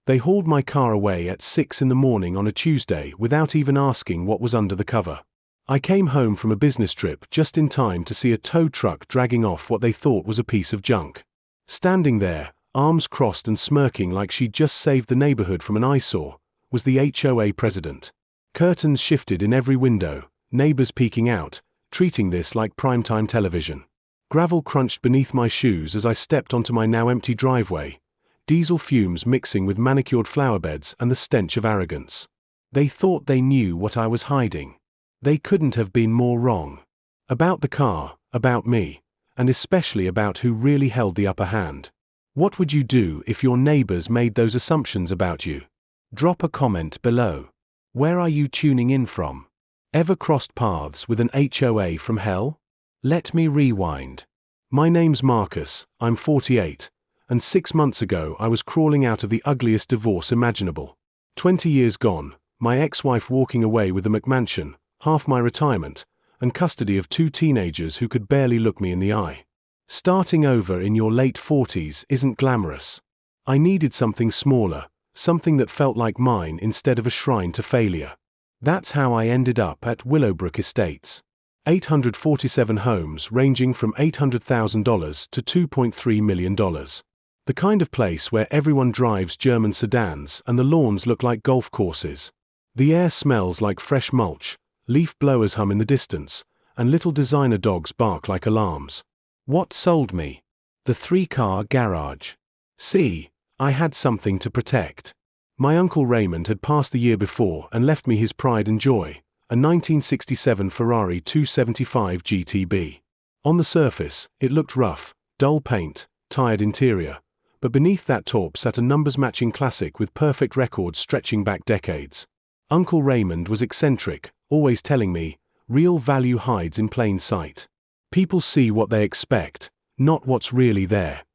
They hauled my car away at 6 in the morning on a Tuesday without even asking what was under the cover. I came home from a business trip just in time to see a tow truck dragging off what they thought was a piece of junk. Standing there, arms crossed and smirking like she'd just saved the neighborhood from an eyesore, was the HOA president. Curtains shifted in every window, neighbors peeking out, treating this like primetime television. Gravel crunched beneath my shoes as I stepped onto my now empty driveway, diesel fumes mixing with manicured flowerbeds and the stench of arrogance. They thought they knew what I was hiding. They couldn't have been more wrong. About the car, about me, and especially about who really held the upper hand. What would you do if your neighbors made those assumptions about you? Drop a comment below. Where are you tuning in from? Ever crossed paths with an HOA from hell? Let me rewind. My name's Marcus, I'm 48, and 6 months ago I was crawling out of the ugliest divorce imaginable. 20 years gone, my ex-wife walking away with the McMansion, half my retirement, and custody of 2 teenagers who could barely look me in the eye. Starting over in your late 40s isn't glamorous. I needed something smaller, something that felt like mine instead of a shrine to failure. That's how I ended up at Willowbrook Estates. 847 homes ranging from $800,000 to $2.3 million. The kind of place where everyone drives German sedans and the lawns look like golf courses. The air smells like fresh mulch, leaf blowers hum in the distance, and little designer dogs bark like alarms. What sold me? The 3-car garage. See, I had something to protect. My Uncle Raymond had passed the year before and left me his pride and joy, a 1967 Ferrari 275 GTB. On the surface, it looked rough, dull paint, tired interior, but beneath that top sat a numbers-matching classic with perfect records stretching back decades. Uncle Raymond was eccentric, always telling me, real value hides in plain sight. People see what they expect, not what's really there.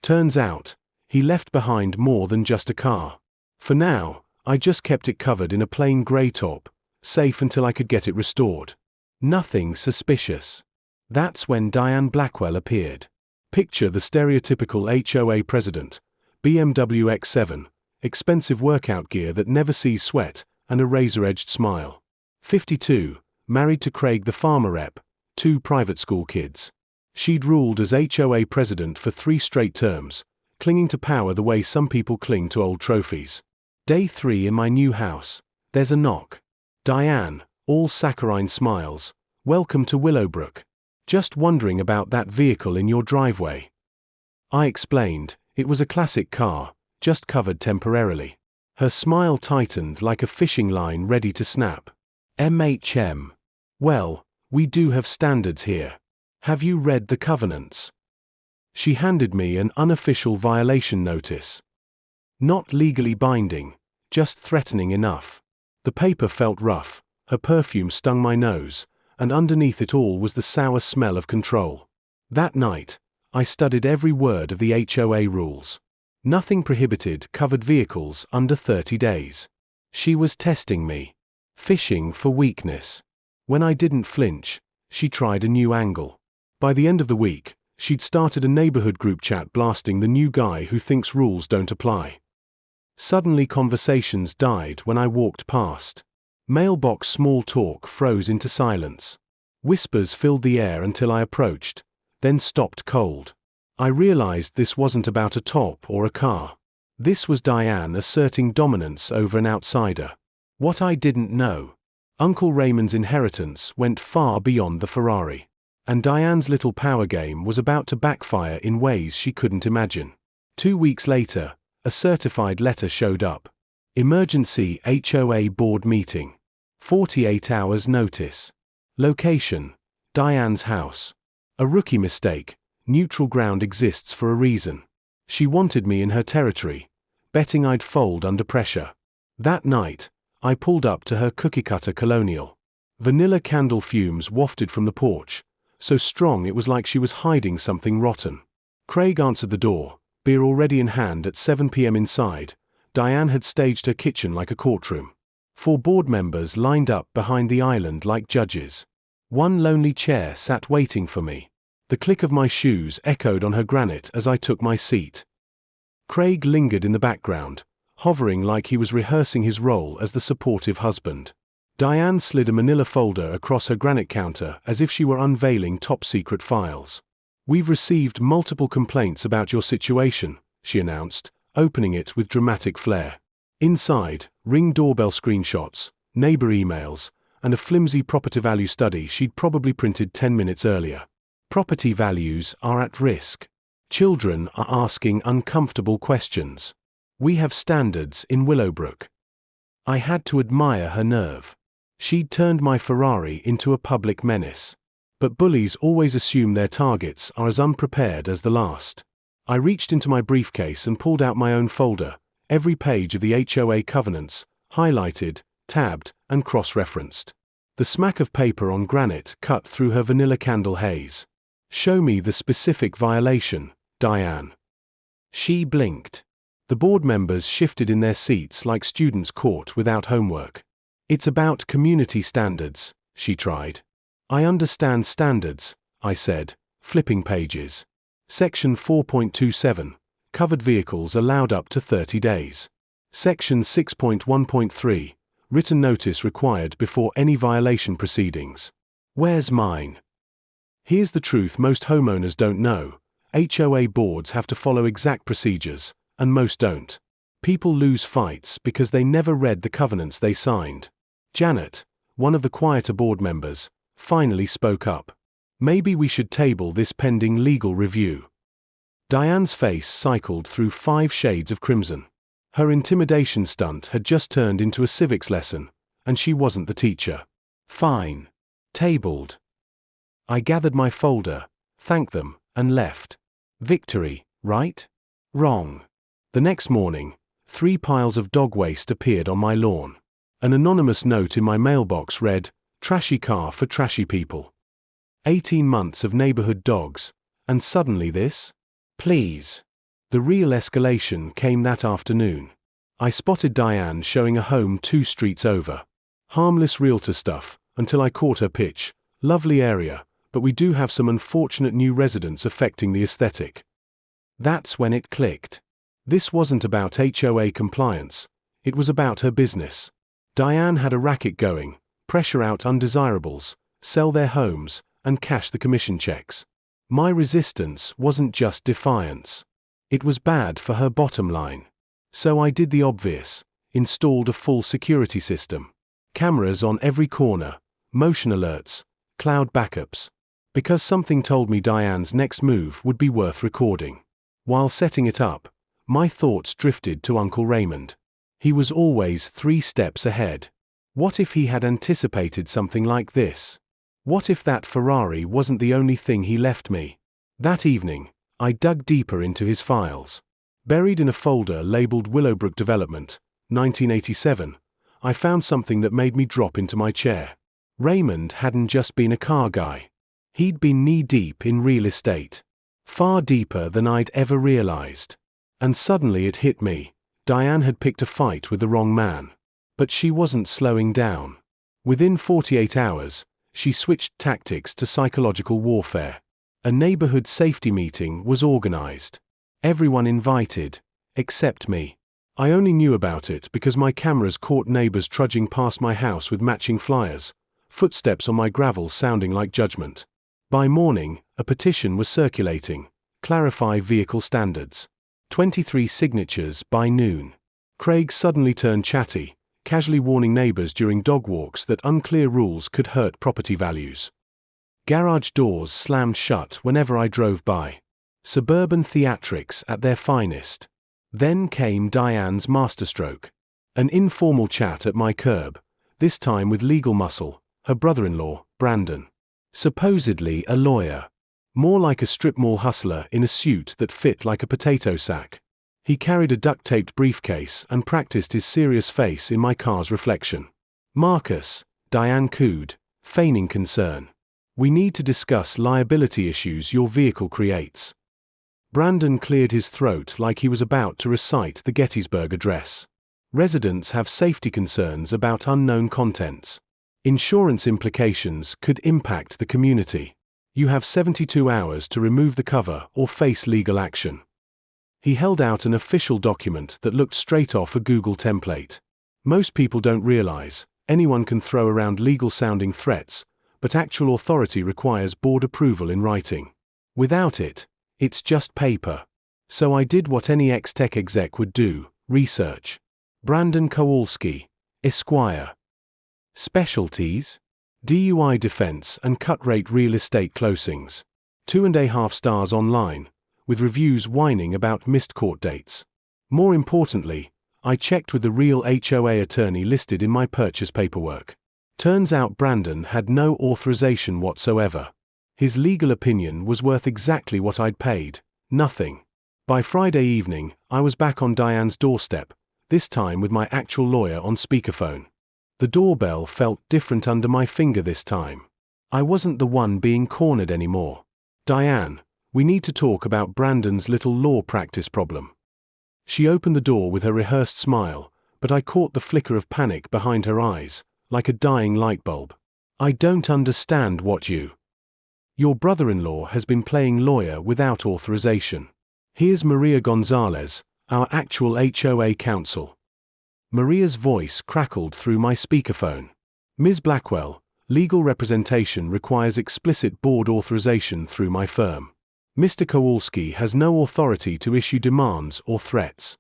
Turns out, he left behind more than just a car. For now, I just kept it covered in a plain grey top, safe until I could get it restored. Nothing suspicious. That's when Diane Blackwell appeared. Picture the stereotypical HOA president, BMW X7, expensive workout gear that never sees sweat, and a razor-edged smile. 52, married to Craig the farmer rep, 2 private school kids. She'd ruled as HOA president for 3 straight terms, clinging to power the way some people cling to old trophies. Day 3 in my new house. There's a knock. Diane, all saccharine smiles. Welcome to Willowbrook. Just wondering about that vehicle in your driveway. I explained, it was a classic car, just covered temporarily. Her smile tightened like a fishing line ready to snap. MHM. Well, we do have standards here. Have you read the covenants? She handed me an unofficial violation notice. Not legally binding, just threatening enough. The paper felt rough, her perfume stung my nose, and underneath it all was the sour smell of control. That night, I studied every word of the HOA rules. Nothing prohibited covered vehicles under 30 days. She was testing me. Fishing for weakness. When I didn't flinch, she tried a new angle. By the end of the week, she'd started a neighborhood group chat blasting the new guy who thinks rules don't apply. Suddenly conversations died when I walked past. Mailbox small talk froze into silence. Whispers filled the air until I approached, then stopped cold. I realized this wasn't about a top or a car. This was Diane asserting dominance over an outsider. What I didn't know. Uncle Raymond's inheritance went far beyond the Ferrari. And Diane's little power game was about to backfire in ways she couldn't imagine. 2 weeks later, a certified letter showed up. Emergency HOA board meeting. 48 hours notice. Location: Diane's house. A rookie mistake. Neutral ground exists for a reason. She wanted me in her territory, betting I'd fold under pressure. That night, I pulled up to her cookie-cutter colonial. Vanilla candle fumes wafted from the porch, so strong it was like she was hiding something rotten. Craig answered the door, beer already in hand at 7 p.m. inside. Diane had staged her kitchen like a courtroom. 4 board members lined up behind the island like judges. One lonely chair sat waiting for me. The click of my shoes echoed on her granite as I took my seat. Craig lingered in the background, hovering like he was rehearsing his role as the supportive husband. Diane slid a manila folder across her granite counter as if she were unveiling top-secret files. "We've received multiple complaints about your situation," she announced, opening it with dramatic flair. Inside, Ring doorbell screenshots, neighbor emails, and a flimsy property value study she'd probably printed 10 minutes earlier. Property values are at risk. Children are asking uncomfortable questions. We have standards in Willowbrook. I had to admire her nerve. She'd turned my Ferrari into a public menace. But bullies always assume their targets are as unprepared as the last. I reached into my briefcase and pulled out my own folder, every page of the HOA covenants, highlighted, tabbed, and cross-referenced. The smack of paper on granite cut through her vanilla candle haze. "Show me the specific violation, Diane." She blinked. The board members shifted in their seats like students caught without homework. "It's about community standards," she tried. "I understand standards," I said, flipping pages. Section 4.27, covered vehicles allowed up to 30 days. Section 6.1.3, written notice required before any violation proceedings. Where's mine? Here's the truth most homeowners don't know. HOA boards have to follow exact procedures, and most don't. People lose fights because they never read the covenants they signed. Janet, one of the quieter board members, finally spoke up. "Maybe we should table this pending legal review." Diane's face cycled through 5 shades of crimson. Her intimidation stunt had just turned into a civics lesson, and she wasn't the teacher. "Fine. Tabled." I gathered my folder, thanked them, and left. Victory, right? Wrong. The next morning, 3 piles of dog waste appeared on my lawn. An anonymous note in my mailbox read, "Trashy car for trashy people." 18 months of neighborhood dogs, and suddenly this? Please. The real escalation came that afternoon. I spotted Diane showing a home 2 streets over. Harmless realtor stuff, until I caught her pitch. "Lovely area, but we do have some unfortunate new residents affecting the aesthetic." That's when it clicked. This wasn't about HOA compliance. It was about her business. Diane had a racket going, pressure out undesirables, sell their homes, and cash the commission checks. My resistance wasn't just defiance. It was bad for her bottom line. So I did the obvious, installed a full security system. Cameras on every corner, motion alerts, cloud backups. Because something told me Diane's next move would be worth recording. While setting it up, my thoughts drifted to Uncle Raymond. He was always 3 steps ahead. What if he had anticipated something like this? What if that Ferrari wasn't the only thing he left me? That evening, I dug deeper into his files. Buried in a folder labeled Willowbrook Development, 1987, I found something that made me drop into my chair. Raymond hadn't just been a car guy. He'd been knee-deep in real estate. Far deeper than I'd ever realized. And suddenly it hit me. Diane had picked a fight with the wrong man. But she wasn't slowing down. Within 48 hours, she switched tactics to psychological warfare. A neighborhood safety meeting was organized. Everyone invited, except me. I only knew about it because my cameras caught neighbors trudging past my house with matching flyers, footsteps on my gravel sounding like judgment. By morning, a petition was circulating, "Clarify vehicle standards." 23 signatures by noon. Craig suddenly turned chatty, casually warning neighbors during dog walks that unclear rules could hurt property values. Garage doors slammed shut whenever I drove by. Suburban theatrics at their finest. Then came Diane's masterstroke. An informal chat at my curb, this time with legal muscle, her brother-in-law, Brandon. Supposedly a lawyer. More like a strip mall hustler in a suit that fit like a potato sack. He carried a duct-taped briefcase and practiced his serious face in my car's reflection. "Marcus," Diane cooed, feigning concern. "We need to discuss liability issues your vehicle creates." Brandon cleared his throat like he was about to recite the Gettysburg Address. "Residents have safety concerns about unknown contents. Insurance implications could impact the community. You have 72 hours to remove the cover or face legal action." He held out an official document that looked straight off a Google template. Most people don't realize anyone can throw around legal-sounding threats, but actual authority requires board approval in writing. Without it, it's just paper. So I did what any ex-tech exec would do: research. Brandon Kowalski, Esquire. Specialties: DUI defense and cut-rate real estate closings. 2.5 stars online, with reviews whining about missed court dates. More importantly, I checked with the real HOA attorney listed in my purchase paperwork. Turns out Brandon had no authorization whatsoever. His legal opinion was worth exactly what I'd paid: nothing. By Friday evening, I was back on Diane's doorstep, this time with my actual lawyer on speakerphone. The doorbell felt different under my finger this time. I wasn't the one being cornered anymore. "Diane, we need to talk about Brandon's little law practice problem." She opened the door with her rehearsed smile, but I caught the flicker of panic behind her eyes, like a dying light bulb. "I don't understand what you..." "Your brother-in-law has been playing lawyer without authorization. Here's Maria Gonzalez, our actual HOA counsel." Maria's voice crackled through my speakerphone. "Ms. Blackwell, legal representation requires explicit board authorization through my firm. Mr. Kowalski has no authority to issue demands or threats."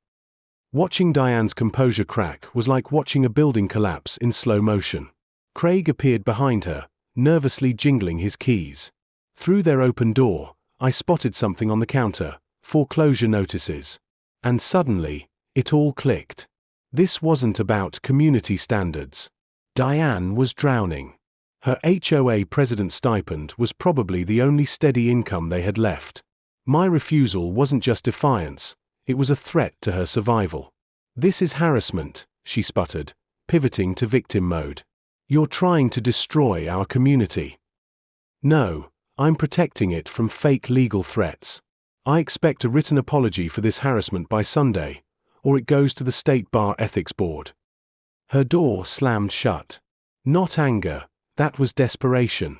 Watching Diane's composure crack was like watching a building collapse in slow motion. Craig appeared behind her, nervously jingling his keys. Through their open door, I spotted something on the counter: foreclosure notices. And suddenly, it all clicked. This wasn't about community standards. Diane was drowning. Her HOA president's stipend was probably the only steady income they had left. My refusal wasn't just defiance, it was a threat to her survival. "This is harassment," she sputtered, pivoting to victim mode. "You're trying to destroy our community." "No, I'm protecting it from fake legal threats. I expect a written apology for this harassment by Sunday, or it goes to the State Bar Ethics Board." Her door slammed shut. Not anger, that was desperation.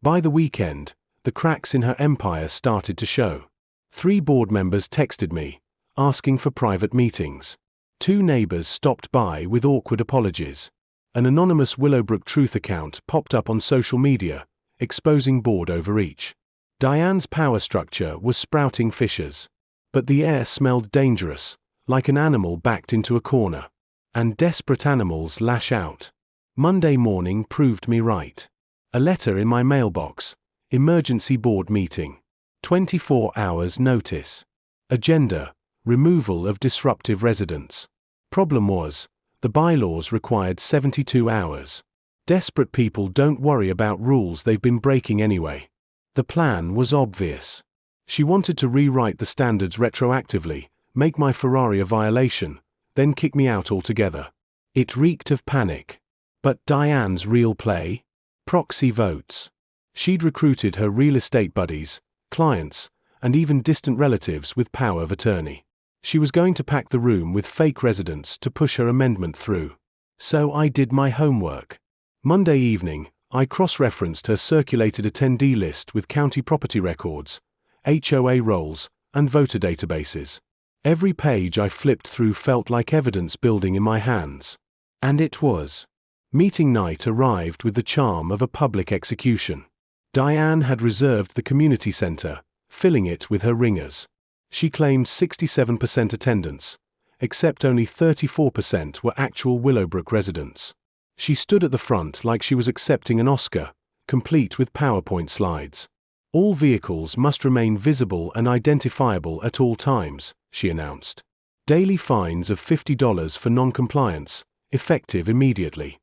By the weekend, the cracks in her empire started to show. 3 board members texted me, asking for private meetings. 2 neighbors stopped by with awkward apologies. An anonymous Willowbrook Truth account popped up on social media, exposing board overreach. Diane's power structure was sprouting fissures. But the air smelled dangerous, like an animal backed into a corner. And desperate animals lash out. Monday morning proved me right. A letter in my mailbox: emergency board meeting. 24 hours notice. Agenda: removal of disruptive residents. Problem was, the bylaws required 72 hours. Desperate people don't worry about rules they've been breaking anyway. The plan was obvious. She wanted to rewrite the standards retroactively, make my Ferrari a violation, then kick me out altogether. It reeked of panic. But Diane's real play? Proxy votes. She'd recruited her real estate buddies, clients, and even distant relatives with power of attorney. She was going to pack the room with fake residents to push her amendment through. So I did my homework. Monday evening, I cross-referenced her circulated attendee list with county property records, HOA rolls, and voter databases. Every page I flipped through felt like evidence building in my hands. And it was. Meeting night arrived with the charm of a public execution. Diane had reserved the community center, filling it with her ringers. She claimed 67% attendance, except only 34% were actual Willowbrook residents. She stood at the front like she was accepting an Oscar, complete with PowerPoint slides. "All vehicles must remain visible and identifiable at all times," she announced. "Daily fines of $50 for non-compliance, effective immediately."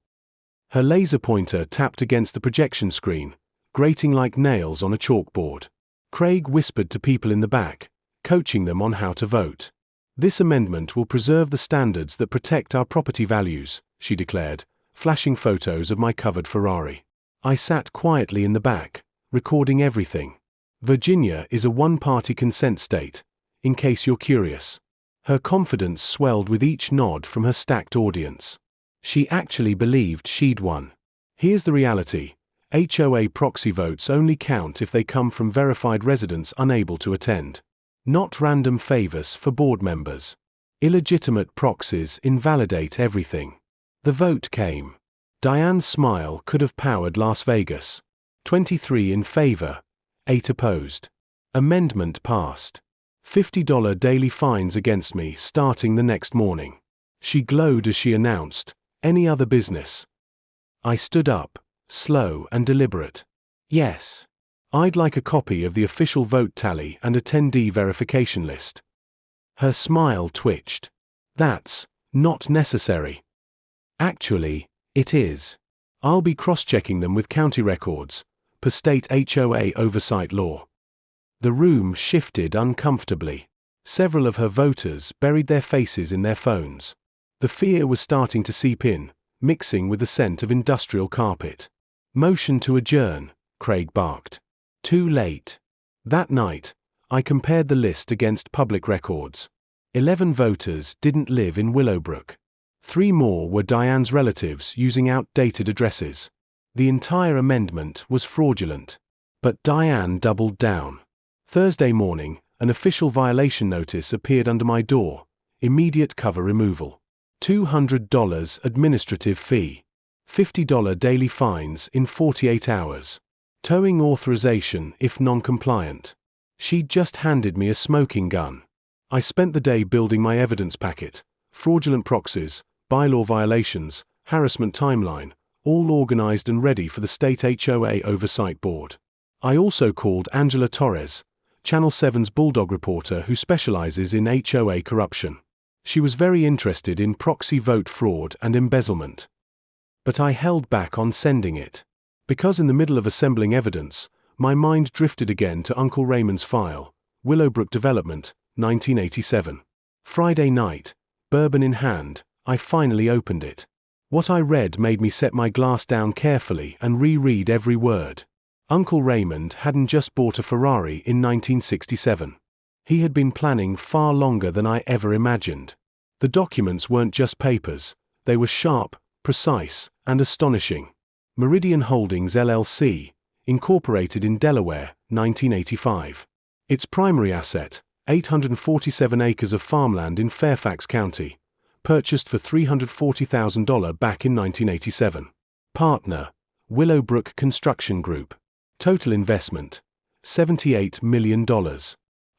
Her laser pointer tapped against the projection screen, grating like nails on a chalkboard. Craig whispered to people in the back, coaching them on how to vote. "This amendment will preserve the standards that protect our property values," she declared, flashing photos of my covered Ferrari. I sat quietly in the back, recording everything. Virginia is a one-party consent state, in case you're curious. Her confidence swelled with each nod from her stacked audience. She actually believed she'd won. Here's the reality: HOA proxy votes only count if they come from verified residents unable to attend. Not random favors for board members. Illegitimate proxies invalidate everything. The vote came. Diane's smile could have powered Las Vegas. 23 in favor, 8 opposed. Amendment passed. $50 daily fines against me starting the next morning. She glowed as she announced, "Any other business?" I stood up, slow and deliberate. "Yes. I'd like a copy of the official vote tally and attendee verification list." Her smile twitched. "That's not necessary." "Actually, it is. I'll be cross-checking them with county records, per state HOA oversight law." The room shifted uncomfortably. Several of her voters buried their faces in their phones. The fear was starting to seep in, mixing with the scent of industrial carpet. "Motion to adjourn," Craig barked. Too late. That night, I compared the list against public records. 11 voters didn't live in Willowbrook. 3 more were Diane's relatives using outdated addresses. The entire amendment was fraudulent. But Diane doubled down. Thursday morning, an official violation notice appeared under my door. Immediate cover removal. $200 administrative fee. $50 daily fines in 48 hours. Towing authorization if non-compliant. She'd just handed me a smoking gun. I spent the day building my evidence packet, fraudulent proxies, bylaw violations, harassment timeline, all organized and ready for the state HOA oversight board. I also called Angela Torres, Channel 7's Bulldog reporter who specializes in HOA corruption. She was very interested in proxy vote fraud and embezzlement. But I held back on sending it. Because in the middle of assembling evidence, my mind drifted again to Uncle Raymond's file, Willowbrook Development, 1987. Friday night, bourbon in hand, I finally opened it. What I read made me set my glass down carefully and reread every word. Uncle Raymond hadn't just bought a Ferrari in 1967. He had been planning far longer than I ever imagined. The documents weren't just papers, they were sharp, precise, and astonishing. Meridian Holdings LLC, incorporated in Delaware, 1985. Its primary asset, 847 acres of farmland in Fairfax County, purchased for $340,000 back in 1987. Partner, Willowbrook Construction Group. Total investment, $78 million.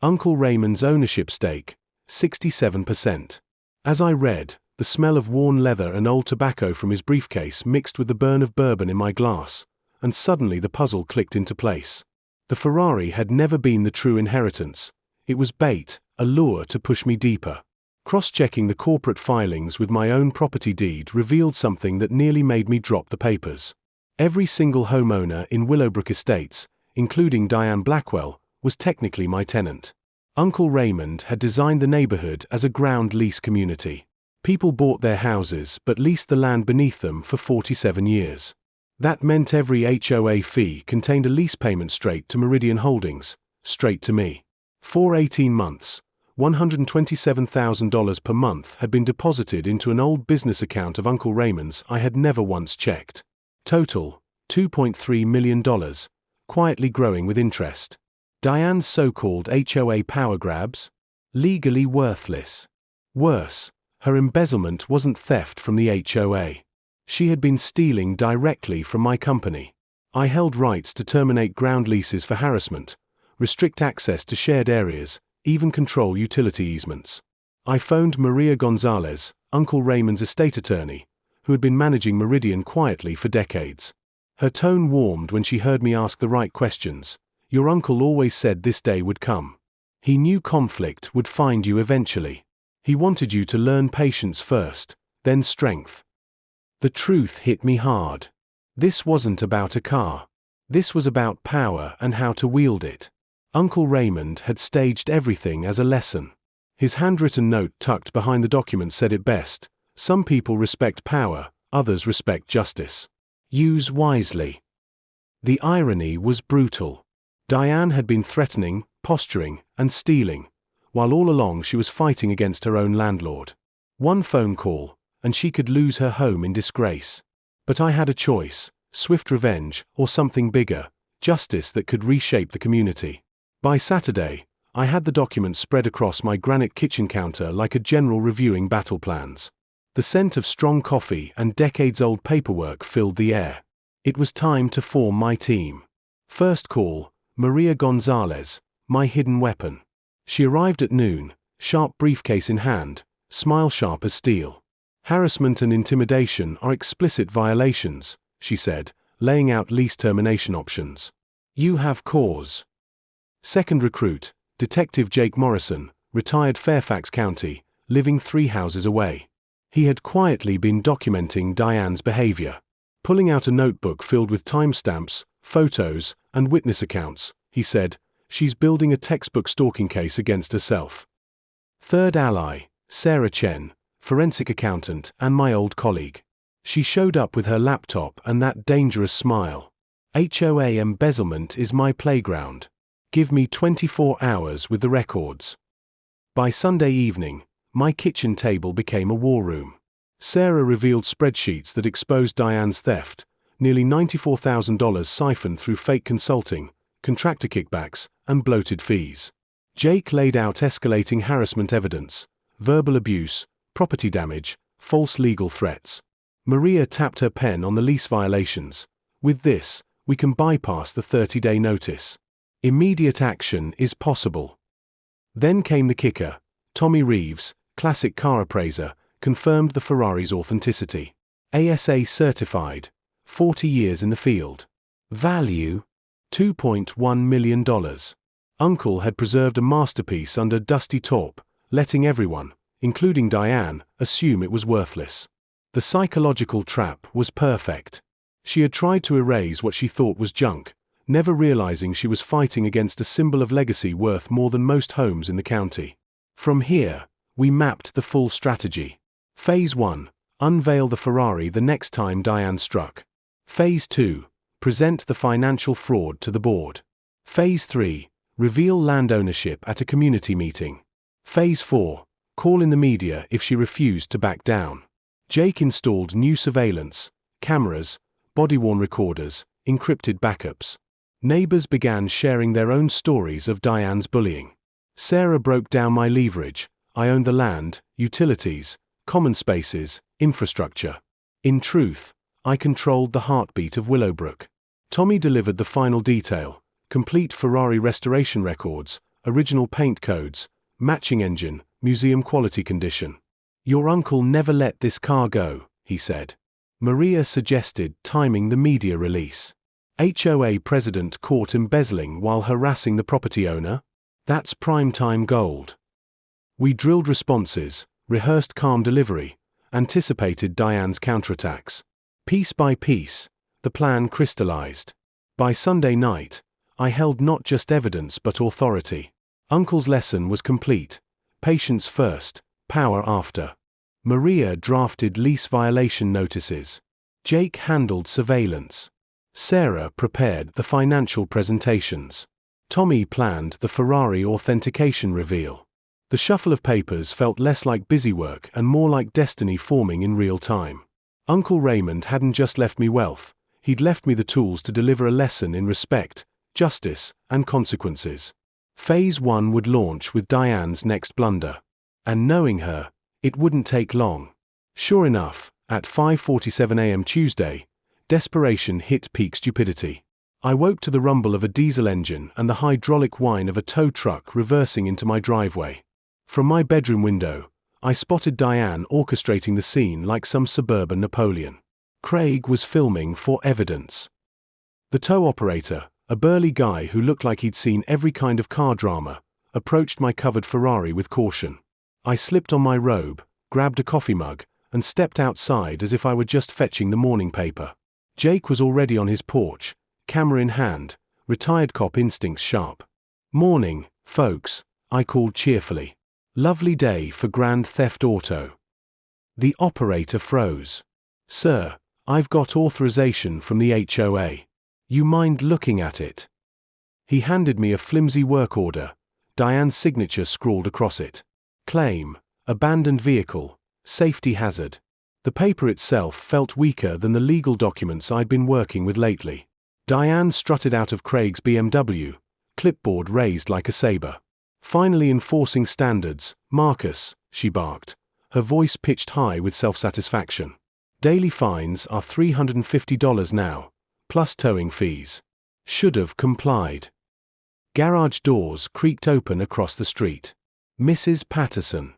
Uncle Raymond's ownership stake, 67%. As I read, the smell of worn leather and old tobacco from his briefcase mixed with the burn of bourbon in my glass, and suddenly the puzzle clicked into place. The Ferrari had never been the true inheritance. It was bait, a lure to push me deeper. Cross-checking the corporate filings with my own property deed revealed something that nearly made me drop the papers. Every single homeowner in Willowbrook Estates, including Diane Blackwell, was technically my tenant. Uncle Raymond had designed the neighborhood as a ground lease community. People bought their houses but leased the land beneath them for 47 years. That meant every HOA fee contained a lease payment straight to Meridian Holdings, straight to me. For 18 months, $127,000 per month had been deposited into an old business account of Uncle Raymond's I had never once checked. Total, $2.3 million, quietly growing with interest. Diane's so-called HOA power grabs? Legally worthless. Worse, her embezzlement wasn't theft from the HOA. She had been stealing directly from my company. I held rights to terminate ground leases for harassment, restrict access to shared areas, even control utility easements. I phoned Maria Gonzalez, Uncle Raymond's estate attorney, who had been managing Meridian quietly for decades. Her tone warmed when she heard me ask the right questions. Your uncle always said this day would come. He knew conflict would find you eventually. He wanted you to learn patience first, then strength. The truth hit me hard. This wasn't about a car. This was about power and how to wield it. Uncle Raymond had staged everything as a lesson. His handwritten note tucked behind the document said it best. Some people respect power, others respect justice. Use wisely. The irony was brutal. Diane had been threatening, posturing, and stealing, while all along she was fighting against her own landlord. One phone call, and she could lose her home in disgrace. But I had a choice, swift revenge, or something bigger, justice that could reshape the community. By Saturday, I had the documents spread across my granite kitchen counter like a general reviewing battle plans. The scent of strong coffee and decades-old paperwork filled the air. It was time to form my team. First call, Maria Gonzalez, my hidden weapon. She arrived at noon, sharp briefcase in hand, smile sharp as steel. Harassment and intimidation are explicit violations, she said, laying out lease termination options. You have cause. Second recruit, Detective Jake Morrison, retired Fairfax County, living 3 houses away. He had quietly been documenting Diane's behavior. Pulling out a notebook filled with timestamps, photos, and witness accounts, he said, "She's building a textbook stalking case against herself." Third ally, Sarah Chen, forensic accountant and my old colleague. She showed up with her laptop and that dangerous smile. HOA embezzlement is my playground. Give me 24 hours with the records. By Sunday evening, my kitchen table became a war room. Sarah revealed spreadsheets that exposed Diane's theft, nearly $94,000 siphoned through fake consulting, contractor kickbacks, and bloated fees. Jake laid out escalating harassment evidence, verbal abuse, property damage, false legal threats. Maria tapped her pen on the lease violations. With this, we can bypass the 30-day notice. Immediate action is possible. Then came the kicker. Tommy Reeves, classic car appraiser, confirmed the Ferrari's authenticity. ASA certified. 40 years in the field. Value? $2.1 million. Uncle had preserved a masterpiece under dusty top, letting everyone, including Diane, assume it was worthless. The psychological trap was perfect. She had tried to erase what she thought was junk, never realizing she was fighting against a symbol of legacy worth more than most homes in the county. From here, we mapped the full strategy. Phase 1, unveil the Ferrari the next time Diane struck. Phase 2, present the financial fraud to the board. Phase 3, reveal land ownership at a community meeting. Phase 4, call in the media if she refused to back down. Jake installed new surveillance, cameras, body-worn recorders, encrypted backups. Neighbors began sharing their own stories of Diane's bullying. Sarah broke down my leverage. I owned the land, utilities, common spaces, infrastructure. In truth, I controlled the heartbeat of Willowbrook. Tommy delivered the final detail, complete Ferrari restoration records, original paint codes, matching engine, museum quality condition. Your uncle never let this car go, he said. Maria suggested timing the media release. HOA president caught embezzling while harassing the property owner? That's primetime gold. We drilled responses, rehearsed calm delivery, anticipated Diane's counterattacks. Piece by piece, the plan crystallized. By Sunday night, I held not just evidence but authority. Uncle's lesson was complete. Patience first, power after. Maria drafted lease violation notices. Jake handled surveillance. Sarah prepared the financial presentations. Tommy planned the Ferrari authentication reveal. The shuffle of papers felt less like busywork and more like destiny forming in real time. Uncle Raymond hadn't just left me wealth, he'd left me the tools to deliver a lesson in respect, justice, and consequences. Phase 1 would launch with Diane's next blunder. And knowing her, it wouldn't take long. Sure enough, at 5:47 a.m. Tuesday, desperation hit peak stupidity. I woke to the rumble of a diesel engine and the hydraulic whine of a tow truck reversing into my driveway. From my bedroom window, I spotted Diane orchestrating the scene like some suburban Napoleon. Craig was filming for evidence. The tow operator, a burly guy who looked like he'd seen every kind of car drama, approached my covered Ferrari with caution. I slipped on my robe, grabbed a coffee mug, and stepped outside as if I were just fetching the morning paper. Jake was already on his porch, camera in hand, retired cop instincts sharp. "Morning, folks," I called cheerfully. "Lovely day for Grand Theft Auto." The operator froze. "Sir, I've got authorization from the HOA. You mind looking at it?" He handed me a flimsy work order, Diane's signature scrawled across it. Claim, abandoned vehicle, safety hazard. The paper itself felt weaker than the legal documents I'd been working with lately. Diane strutted out of Craig's BMW, clipboard raised like a saber. Finally enforcing standards, Marcus, she barked, her voice pitched high with self-satisfaction. Daily fines are $350 now, plus towing fees. Should have complied. Garage doors creaked open across the street. Mrs. Patterson.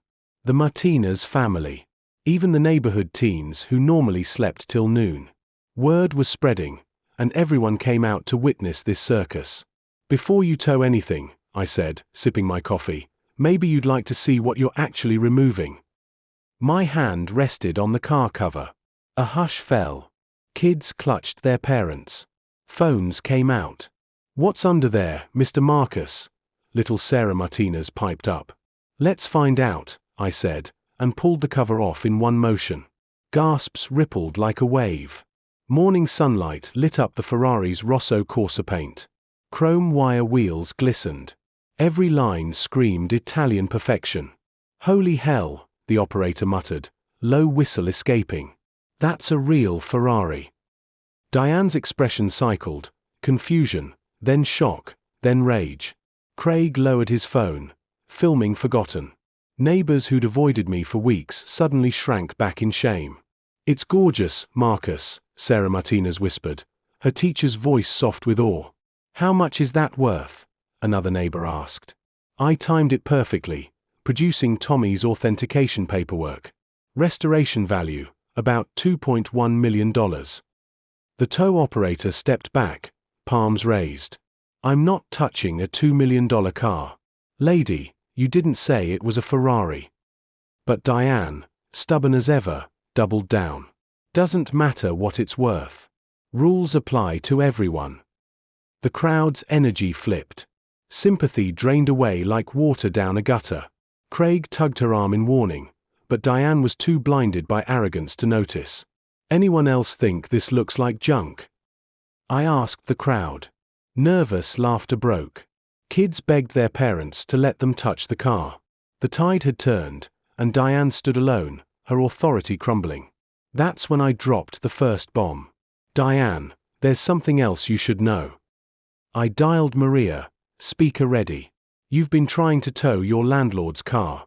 The Martinez family. Even the neighborhood teens who normally slept till noon. Word was spreading, and everyone came out to witness this circus. Before you tow anything, I said, sipping my coffee, maybe you'd like to see what you're actually removing. My hand rested on the car cover. A hush fell. Kids clutched their parents. Phones came out. What's under there, Mr. Marcus? Little Sarah Martinez piped up. Let's find out, I said, and pulled the cover off in one motion. Gasps rippled like a wave. Morning sunlight lit up the Ferrari's Rosso Corsa paint. Chrome wire wheels glistened. Every line screamed Italian perfection. Holy hell, the operator muttered, low whistle escaping. That's a real Ferrari. Diane's expression cycled, confusion, then shock, then rage. Craig lowered his phone, filming forgotten. Neighbors who'd avoided me for weeks suddenly shrank back in shame. It's gorgeous, Marcus, Sarah Martinez whispered, her teacher's voice soft with awe. How much is that worth? Another neighbor asked. I timed it perfectly, producing Tommy's authentication paperwork. Restoration value, about $2.1 million. The tow operator stepped back, palms raised. I'm not touching a $2 million car. Lady, you didn't say it was a Ferrari. But Diane, stubborn as ever, doubled down. Doesn't matter what it's worth. Rules apply to everyone. The crowd's energy flipped. Sympathy drained away like water down a gutter. Craig tugged her arm in warning, but Diane was too blinded by arrogance to notice. Anyone else think this looks like junk? I asked the crowd. Nervous laughter broke. Kids begged their parents to let them touch the car. The tide had turned, and Diane stood alone, her authority crumbling. That's when I dropped the first bomb. Diane, there's something else you should know. I dialed Maria, speaker ready. You've been trying to tow your landlord's car.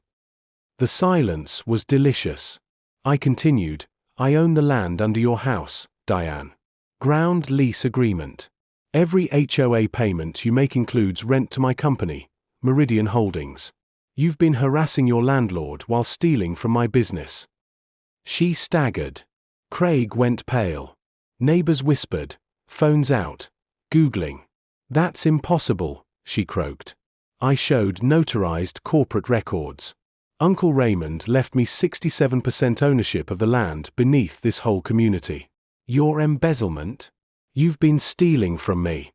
The silence was delicious. I continued, I own the land under your house, Diane. Ground lease agreement. Every HOA payment you make includes rent to my company, Meridian Holdings. You've been harassing your landlord while stealing from my business. She staggered. Craig went pale. Neighbors whispered, phones out, Googling. That's impossible, she croaked. I showed notarized corporate records. Uncle Raymond left me 67% ownership of the land beneath this whole community. Your embezzlement? You've been stealing from me.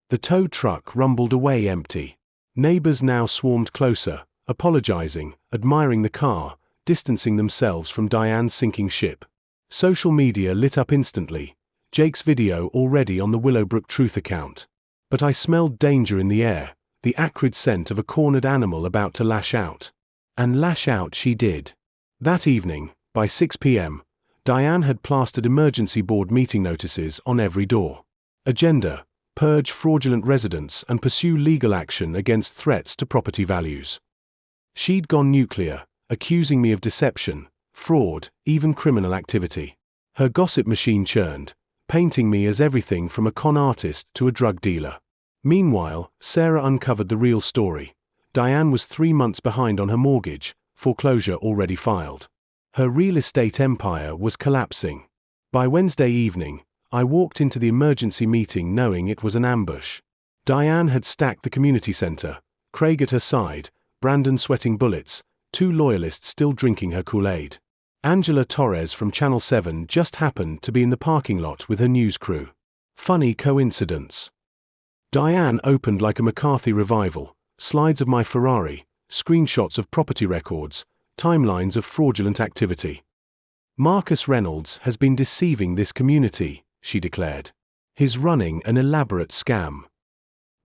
The tow truck rumbled away empty. Neighbors now swarmed closer, apologizing, admiring the car, distancing themselves from Diane's sinking ship. Social media lit up instantly, Jake's video already on the Willowbrook Truth account. But I smelled danger in the air, the acrid scent of a cornered animal about to lash out. And lash out she did. That evening, by 6 p.m., Diane had plastered emergency board meeting notices on every door. Agenda: purge fraudulent residents and pursue legal action against threats to property values. She'd gone nuclear, accusing me of deception, fraud, even criminal activity. Her gossip machine churned, painting me as everything from a con artist to a drug dealer. Meanwhile, Sarah uncovered the real story. Diane was 3 months behind on her mortgage, foreclosure already filed. Her real estate empire was collapsing. By Wednesday evening, I walked into the emergency meeting knowing it was an ambush. Diane had stacked the community center, Craig at her side, Brandon sweating bullets, 2 loyalists still drinking her Kool-Aid. Angela Torres from Channel 7 just happened to be in the parking lot with her news crew. Funny coincidence. Diane opened like a McCarthy revival, slides of my Ferrari, screenshots of property records, timelines of fraudulent activity. Marcus Reynolds has been deceiving this community, she declared. He's running an elaborate scam.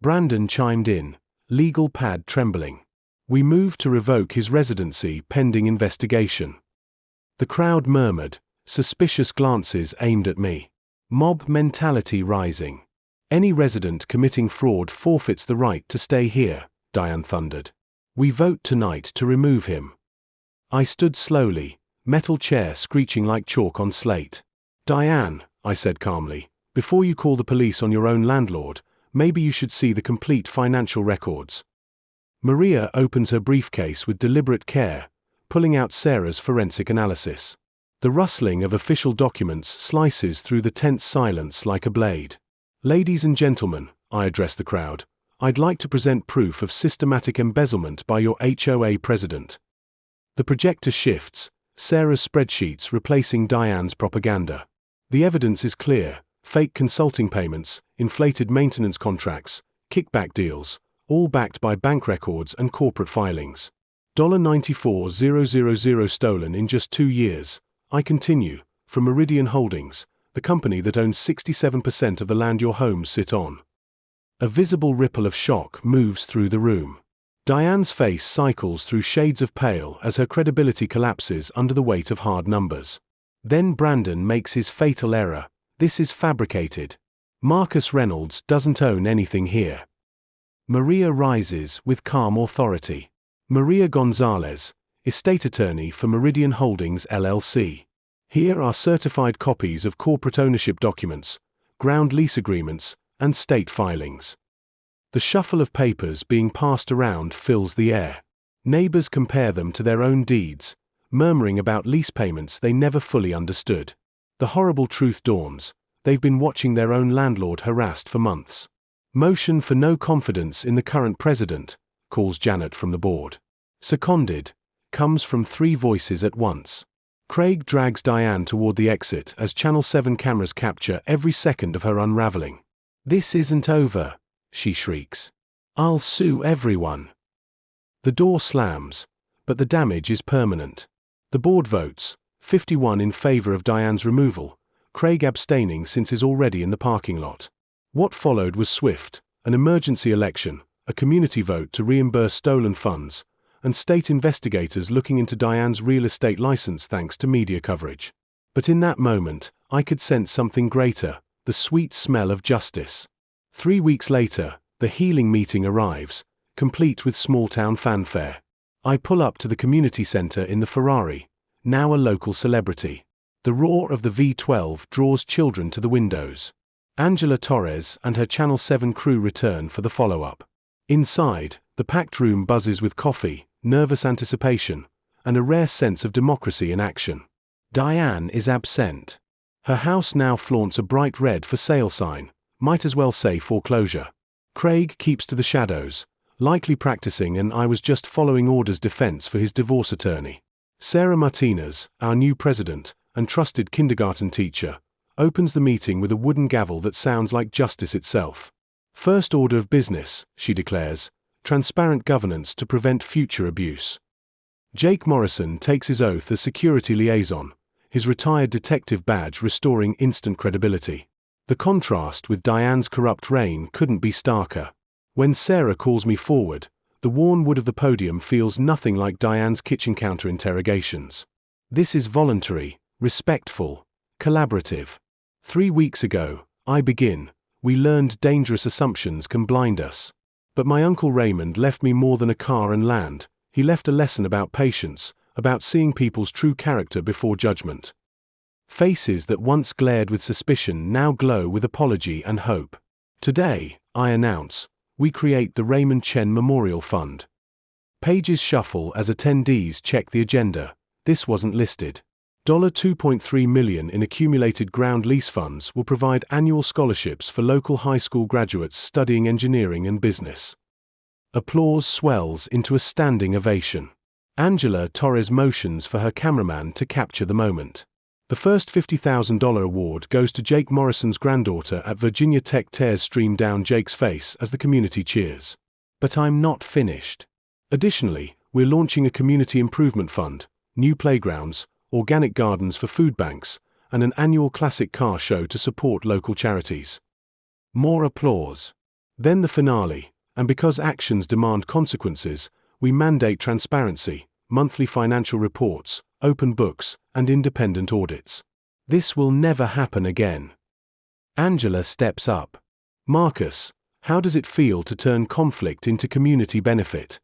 Brandon chimed in, legal pad trembling. We moved to revoke his residency pending investigation. The crowd murmured, suspicious glances aimed at me. Mob mentality rising. Any resident committing fraud forfeits the right to stay here, Diane thundered. We vote tonight to remove him. I stood slowly, metal chair screeching like chalk on slate. Diane, I said calmly, before you call the police on your own landlord, maybe you should see the complete financial records. Maria opens her briefcase with deliberate care, pulling out Sarah's forensic analysis. The rustling of official documents slices through the tense silence like a blade. Ladies and gentlemen, I address the crowd, I'd like to present proof of systematic embezzlement by your HOA president. The projector shifts, Sarah's spreadsheets replacing Diane's propaganda. The evidence is clear: fake consulting payments, inflated maintenance contracts, kickback deals, all backed by bank records and corporate filings. $94,000 stolen in just 2 years. I continue, from Meridian Holdings, the company that owns 67% of the land your homes sit on. A visible ripple of shock moves through the room. Diane's face cycles through shades of pale as her credibility collapses under the weight of hard numbers. Then Brandon makes his fatal error. This is fabricated. Marcus Reynolds doesn't own anything here. Maria rises with calm authority. Maria Gonzalez, estate attorney for Meridian Holdings LLC. Here are certified copies of corporate ownership documents, ground lease agreements, and state filings. The shuffle of papers being passed around fills the air. Neighbors compare them to their own deeds, murmuring about lease payments they never fully understood. The horrible truth dawns: they've been watching their own landlord harassed for months. Motion for no confidence in the current president, calls Janet from the board. Seconded, comes from 3 voices at once. Craig drags Diane toward the exit as Channel 7 cameras capture every second of her unraveling. "This isn't over," she shrieks. "I'll sue everyone." The door slams, but the damage is permanent. The board votes, 51 in favor of Diane's removal, Craig abstaining since he's already in the parking lot. What followed was swift: an emergency election, a community vote to reimburse stolen funds, and state investigators looking into Diane's real estate license thanks to media coverage. But in that moment, I could sense something greater: the sweet smell of justice. 3 weeks later, the healing meeting arrives, complete with small-town fanfare. I pull up to the community center in the Ferrari, now a local celebrity. The roar of the V12 draws children to the windows. Angela Torres and her Channel 7 crew return for the follow-up. Inside, the packed room buzzes with coffee, nervous anticipation, and a rare sense of democracy in action. Diane is absent. Her house now flaunts a bright red for sale sign, might as well say foreclosure. Craig keeps to the shadows, likely practicing an "I was just following orders" defense for his divorce attorney. Sarah Martinez, our new president and trusted kindergarten teacher, opens the meeting with a wooden gavel that sounds like justice itself. "First order of business," she declares, "transparent governance to prevent future abuse." Jake Morrison takes his oath as security liaison, his retired detective badge restoring instant credibility. The contrast with Diane's corrupt reign couldn't be starker. When Sarah calls me forward, the worn wood of the podium feels nothing like Diane's kitchen counter interrogations. This is voluntary, respectful, collaborative. 3 weeks ago, I begin, we learned dangerous assumptions can blind us. But my Uncle Raymond left me more than a car and land. He left a lesson about patience, about seeing people's true character before judgment. Faces that once glared with suspicion now glow with apology and hope. Today, I announce, we create the Raymond Chen Memorial Fund. Pages shuffle as attendees check the agenda. This wasn't listed. $2.3 million in accumulated ground lease funds will provide annual scholarships for local high school graduates studying engineering and business. Applause swells into a standing ovation. Angela Torres motions for her cameraman to capture the moment. The first $50,000 award goes to Jake Morrison's granddaughter at Virginia Tech. Tears stream down Jake's face as the community cheers. But I'm not finished. Additionally, we're launching a community improvement fund, new playgrounds, organic gardens for food banks, and an annual classic car show to support local charities. More applause. Then the finale, and because actions demand consequences, we mandate transparency, monthly financial reports, open books, and independent audits. This will never happen again. Angela steps up. "Marcus, how does it feel to turn conflict into community benefit?"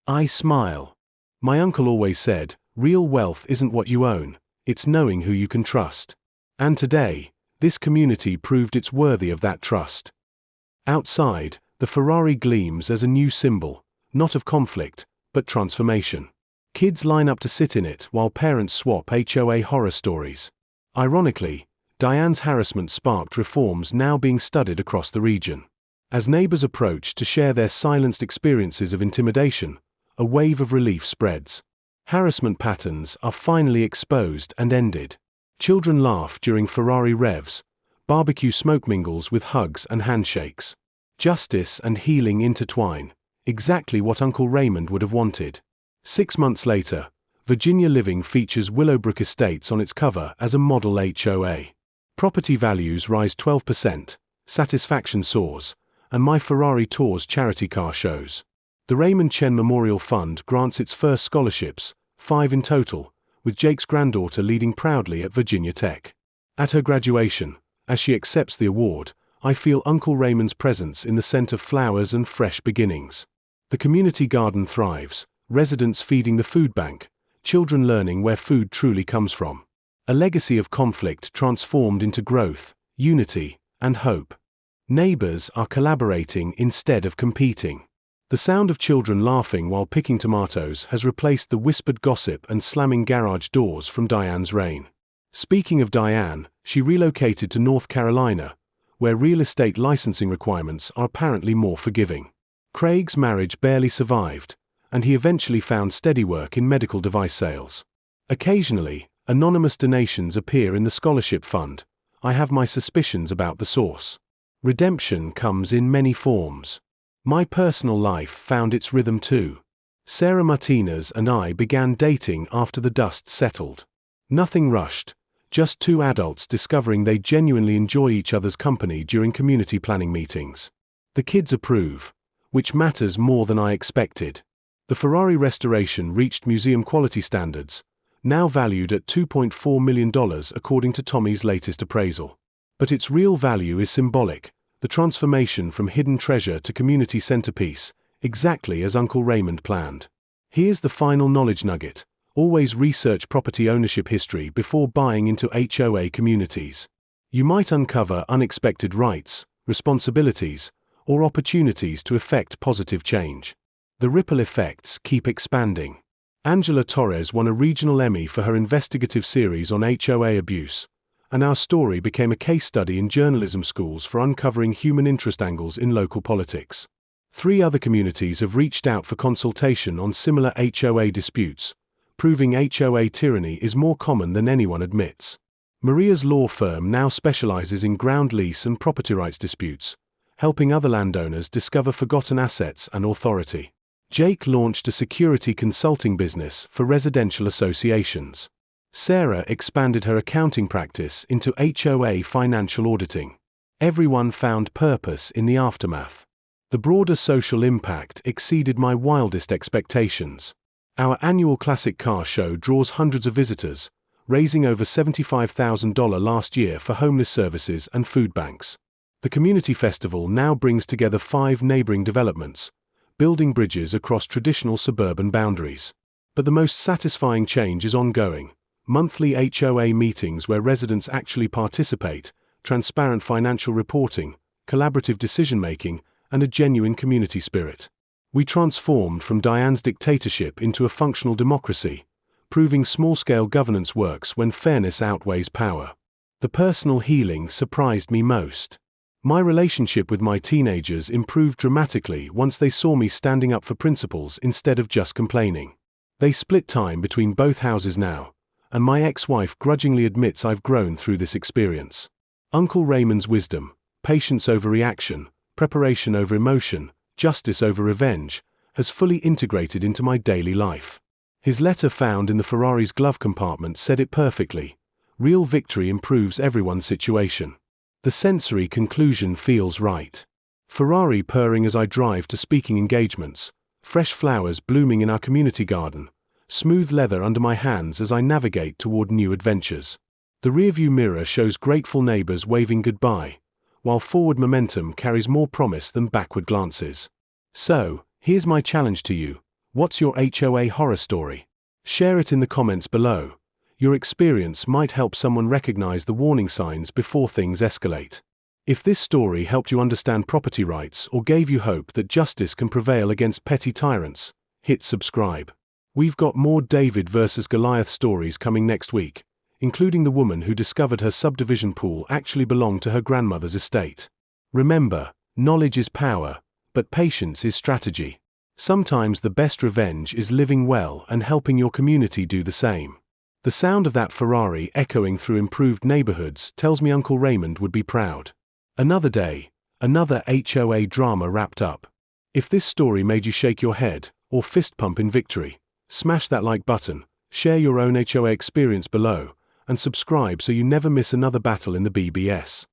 I smile. My uncle always said, real wealth isn't what you own, it's knowing who you can trust. And today, this community proved it's worthy of that trust. Outside, the Ferrari gleams as a new symbol, not of conflict, but transformation. Kids line up to sit in it while parents swap HOA horror stories. Ironically, Diane's harassment sparked reforms now being studied across the region. As neighbors approach to share their silenced experiences of intimidation, a wave of relief spreads. Harassment patterns are finally exposed and ended. Children laugh during Ferrari revs, barbecue smoke mingles with hugs and handshakes. Justice and healing intertwine, exactly what Uncle Raymond would have wanted. 6 months later, Virginia Living features Willowbrook Estates on its cover as a model HOA. Property values rise 12%, satisfaction soars, and my Ferrari tours charity car shows. The Raymond Chen Memorial Fund grants its first scholarships, 5 in total, with Jake's granddaughter leading proudly at Virginia Tech. At her graduation, as she accepts the award, I feel Uncle Raymond's presence in the scent of flowers and fresh beginnings. The community garden thrives, residents feeding the food bank, children learning where food truly comes from. A legacy of conflict transformed into growth, unity, and hope. Neighbors are collaborating instead of competing. The sound of children laughing while picking tomatoes has replaced the whispered gossip and slamming garage doors from Diane's reign. Speaking of Diane, she relocated to North Carolina, where real estate licensing requirements are apparently more forgiving. Craig's marriage barely survived, and he eventually found steady work in medical device sales. Occasionally, anonymous donations appear in the scholarship fund. I have my suspicions about the source. Redemption comes in many forms. My personal life found its rhythm too. Sarah Martinez and I began dating after the dust settled. Nothing rushed, just 2 adults discovering they genuinely enjoy each other's company during community planning meetings. The kids approve, which matters more than I expected. The Ferrari restoration reached museum quality standards, now valued at $2.4 million according to Tommy's latest appraisal. But its real value is symbolic, the transformation from hidden treasure to community centerpiece, exactly as Uncle Raymond planned. Here's the final knowledge nugget: always research property ownership history before buying into HOA communities. You might uncover unexpected rights, responsibilities, or opportunities to effect positive change. The ripple effects keep expanding. Angela Torres won a regional Emmy for her investigative series on HOA abuse, and our story became a case study in journalism schools for uncovering human interest angles in local politics. 3 other communities have reached out for consultation on similar HOA disputes, proving HOA tyranny is more common than anyone admits. Maria's law firm now specializes in ground lease and property rights disputes, helping other landowners discover forgotten assets and authority. Jake launched a security consulting business for residential associations. Sarah expanded her accounting practice into HOA financial auditing. Everyone found purpose in the aftermath. The broader social impact exceeded my wildest expectations. Our annual classic car show draws hundreds of visitors, raising over $75,000 last year for homeless services and food banks. The community festival now brings together 5 neighboring developments, building bridges across traditional suburban boundaries. But the most satisfying change is ongoing: monthly HOA meetings where residents actually participate, transparent financial reporting, collaborative decision-making, and a genuine community spirit. We transformed from Diane's dictatorship into a functional democracy, proving small-scale governance works when fairness outweighs power. The personal healing surprised me most. My relationship with my teenagers improved dramatically once they saw me standing up for principles instead of just complaining. They split time between both houses now, and my ex-wife grudgingly admits I've grown through this experience. Uncle Raymond's wisdom, patience over reaction, preparation over emotion, justice over revenge, has fully integrated into my daily life. His letter found in the Ferrari's glove compartment said it perfectly: real victory improves everyone's situation. The sensory conclusion feels right. Ferrari purring as I drive to speaking engagements, fresh flowers blooming in our community garden, smooth leather under my hands as I navigate toward new adventures. The rearview mirror shows grateful neighbors waving goodbye, while forward momentum carries more promise than backward glances. So, here's my challenge to you: What's your HOA horror story? Share it in the comments below. Your experience might help someone recognize the warning signs before things escalate. If this story helped you understand property rights or gave you hope that justice can prevail against petty tyrants, hit subscribe. We've got more David versus Goliath stories coming next week, including the woman who discovered her subdivision pool actually belonged to her grandmother's estate. Remember, knowledge is power, but patience is strategy. Sometimes the best revenge is living well and helping your community do the same. The sound of that Ferrari echoing through improved neighborhoods tells me Uncle Raymond would be proud. Another day, another HOA drama wrapped up. If this story made you shake your head or fist pump in victory, smash that like button, share your own HOA experience below, and subscribe so you never miss another battle in the BBS.